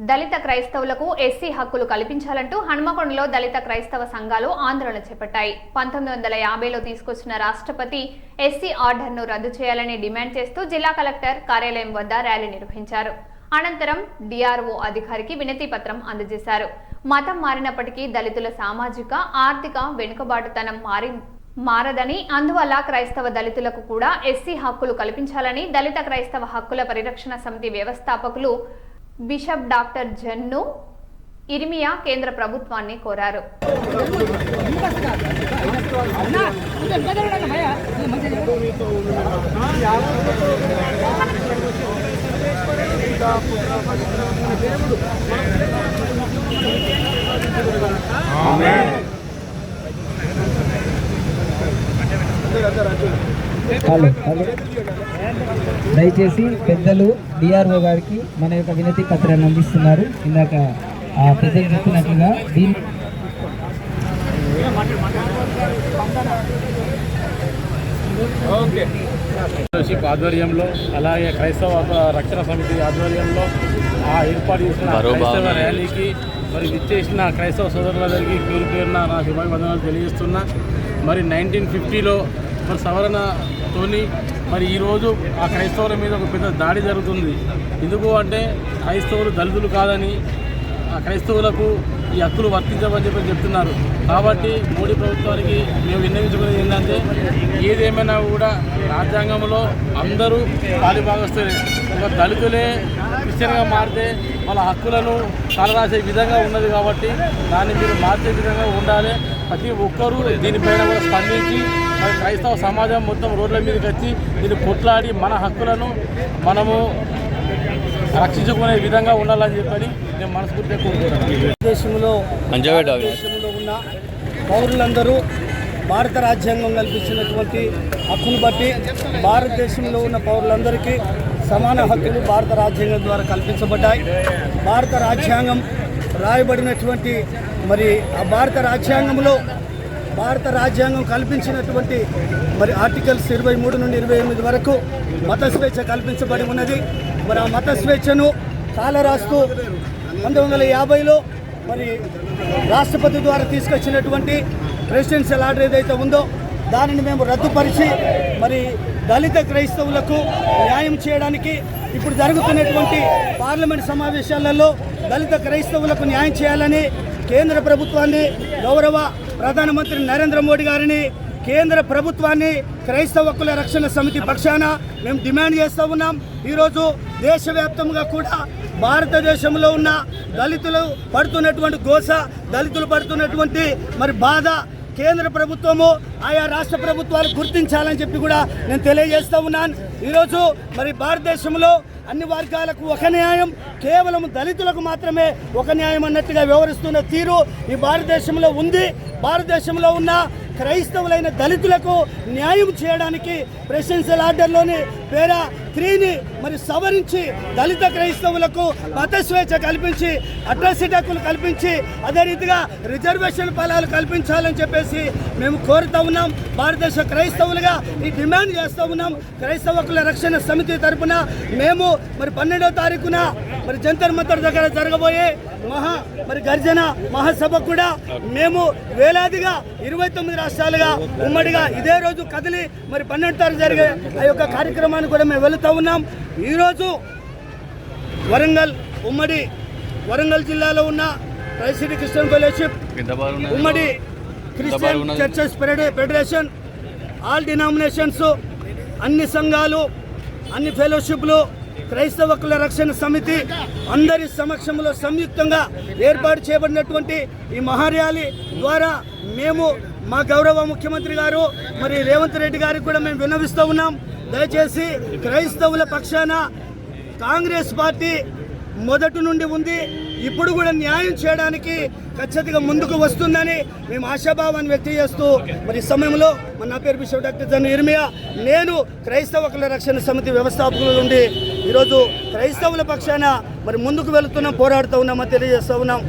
దళిత క్రైస్తవులకు ఎస్సీ హక్కులు కల్పించాలంటూ హనుమకొండలో దళిత క్రైస్తవ సంఘాలు ఆందోళన చేపట్టాయి. 1950లో తీసుకొచ్చిన రాష్ట్రపతి ఎస్సీ ఆర్డర్ను రద్దు చేయాలని డిమాండ్ చేస్తూ జిల్లా కలెక్టర్ కార్యాలయం వద్ద ర్యాలీ నిర్వహించారు. అనంతరం డిఆర్ఓ అధికారికి వినతి పత్రం అందజేశారు. మతం మారినప్పటికీ దళితుల సామాజిక ఆర్థిక వెనుకబాటుతనం మారదని, అందువల్ల క్రైస్తవ దళితులకు కూడా ఎస్సీ హక్కులు కల్పించాలని దళిత క్రైస్తవ హక్కుల పరిరక్షణ సమితి వ్యవస్థాపకులు బిషప్ డాక్టర్ జన్ను ఇర్మియా కేంద్ర ప్రభుత్వాన్ని కోరారు. దయచేసి పెద్దలు డిఆర్ఓ గారికి మన యొక్క వినతి పత్రాన్ని అందిస్తున్నారు. ఇందాక పెద్దలు చెప్పినట్లుగా ఆధ్వర్యంలో అలాగే క్రైస్తవ రక్షణ సమితి ఆధ్వర్యంలో ఏర్పాటు చేసిన క్రైస్తవ ర్యాలీకి మరి విచ్చేసిన క్రైస్తవ సోదరులందరికీ పేరు పేరున నా శుభాభివందనాలు తెలియజేస్తున్నా. మరి 1950లో మరి సవరణతోని మరి ఈరోజు ఆ క్రైస్తవుల మీద ఒక పెద్ద దాడి జరుగుతుంది. ఎందుకు అంటే క్రైస్తవులు దళితులు కాదని, ఆ క్రైస్తవులకు ఈ హక్కులు వర్తించమని చెప్తున్నారు. కాబట్టి మోడీ ప్రభుత్వానికి మేము విన్నవించుకునేది ఏంటంటే, ఏదేమైనా కూడా రాజ్యాంగంలో అందరూ పాలిభాగస్తులే. ఒక దళితులే క్రిస్టియన్గా మారితే వాళ్ళ హక్కులను కాలరాసే విధంగా ఉన్నది. కాబట్టి దాన్ని మీరు మార్చే విధంగా ఉండాలి. ప్రతి ఒక్కరూ దీనిపైన కూడా స్పందించి క్రైస్తవ సమాజం మొత్తం రోడ్ల మీదకి వచ్చి దీన్ని కొట్లాడి మన హక్కులను మనము రక్షించుకునే విధంగా ఉండాలని చెప్పని నేను మనస్ఫూర్తిగా కోరుకుంటున్నాను. దేశంలో ఉన్న పౌరులందరూ భారత రాజ్యాంగం కల్పించినటువంటి హక్కును బట్టి భారతదేశంలో ఉన్న పౌరులందరికీ సమాన హక్కులు భారత రాజ్యాంగం ద్వారా కల్పించబడ్డాయి. భారత రాజ్యాంగం రాయబడినటువంటి మరి ఆ భారత రాజ్యాంగం కల్పించినటువంటి మరి ఆర్టికల్స్ 23 నుండి 28 వరకు మత స్వేచ్ఛ కల్పించబడి ఉన్నది. మరి ఆ మత స్వేచ్ఛను కాలరాస్తూ 1950లో మరి రాష్ట్రపతి ద్వారా తీసుకొచ్చినటువంటి ప్రెసిడెన్షియల్ ఆర్డర్ ఏదైతే ఉందో దానిని మేము రద్దుపరిచి మరి దళిత క్రైస్తవులకు న్యాయం చేయడానికి ఇప్పుడు జరుగుతున్నటువంటి పార్లమెంట్ సమావేశాలలో దళిత క్రైస్తవులకు న్యాయం చేయాలని కేంద్ర ప్రభుత్వాన్ని, గౌరవ ప్రధానమంత్రి నరేంద్ర మోడీ గారిని, కేంద్ర ప్రభుత్వాన్ని క్రైస్తవ హక్కుల రక్షణ సమితి పక్షాన మేము డిమాండ్ చేస్తూ ఉన్నాం. ఈరోజు దేశవ్యాప్తంగా కూడా భారతదేశంలో ఉన్న దళితులు పడుతున్నటువంటి గోస, దళితులు పడుతున్నటువంటి మరి బాధ కేంద్ర ప్రభుత్వము, ఆయా రాష్ట్ర ప్రభుత్వాలు గుర్తించాలని చెప్పి కూడా నేను తెలియజేస్తూ ఉన్నాను. ఈరోజు మరి భారతదేశంలో అన్ని వర్గాలకు ఒక న్యాయం, కేవలం దళితులకు మాత్రమే ఒక న్యాయం అన్నట్టుగా వ్యవహరిస్తున్న తీరు ఈ భారతదేశంలో ఉంది. భారతదేశంలో ఉన్న క్రైస్తవులైన దళితులకు న్యాయం చేయడానికి ప్రెసిడెన్షియల్ ఆర్డర్లోని పేరా 3ని మరి సవరించి దళిత క్రైస్తవులకు మత స్వేచ్ఛ కల్పించి, అట్రాసిటీ హక్కులు కల్పించి, అదే రీతిగా రిజర్వేషన్ ఫలాలు కల్పించాలని చెప్పేసి మేము కోరుతూ ఉన్నాం. భారతదేశ క్రైస్తవులుగా ఈ డిమాండ్ చేస్తూ ఉన్నాం. క్రైస్తవ హక్కుల రక్షణ సమితి తరఫున మేము మరి 12వ తారీఖున మరి జంతర్ మంతర్ దగ్గర జరగబోయే గర్జన మహాసభకు కూడా మేము వేలాదిగా 29 రాష్ట్రాలుగా ఉమ్మడిగా ఇదే రోజు కదిలి మరి 12వ తారీఖు జరిగే ఆ యొక్క కార్యక్రమాన్ని కూడా మేము వెళుతూ ఉన్నాం. ఈరోజు వరంగల్ జిల్లాలో ఉన్న ట్రైసిటీ క్రిస్టియన్ ఫెలోషిప్, ఉమ్మడి Christian churches federation, all denominations, అన్ని సంఘాలు, అన్ని ఫెలోషిప్లు, క్రైస్తవ హక్కుల రక్షణ సమితి అందరి సమక్షంలో సంయుక్తంగా ఏర్పాటు చేయబడినటువంటి ఈ మహార్యాలీ ద్వారా మేము మా గౌరవ ముఖ్యమంత్రి గారు మరి రేవంత్ రెడ్డి గారికి కూడా మేము విన్నవిస్తూ ఉన్నాం. దయచేసి క్రైస్తవుల పక్షాన కాంగ్రెస్ పార్టీ మొదటి నుండి ఉంది, ఇప్పుడు కూడా న్యాయం చేయడానికి ఖచ్చితంగా ముందుకు వస్తుందని మేము ఆశాభావాన్ని వ్యక్తం చేస్తూ మరి సమయంలో నా పేరు బిషప్ డాక్టర్ జన్ను ఇర్మియా, నేను క్రైస్తవ హక్కుల రక్షణ సమితి వ్యవస్థాపకుల నుండి ఈరోజు క్రైస్తవుల పక్షాన మరి ముందుకు వెళుతున్నాం, పోరాడుతూ ఉన్నామని తెలియజేస్తూ ఉన్నాం.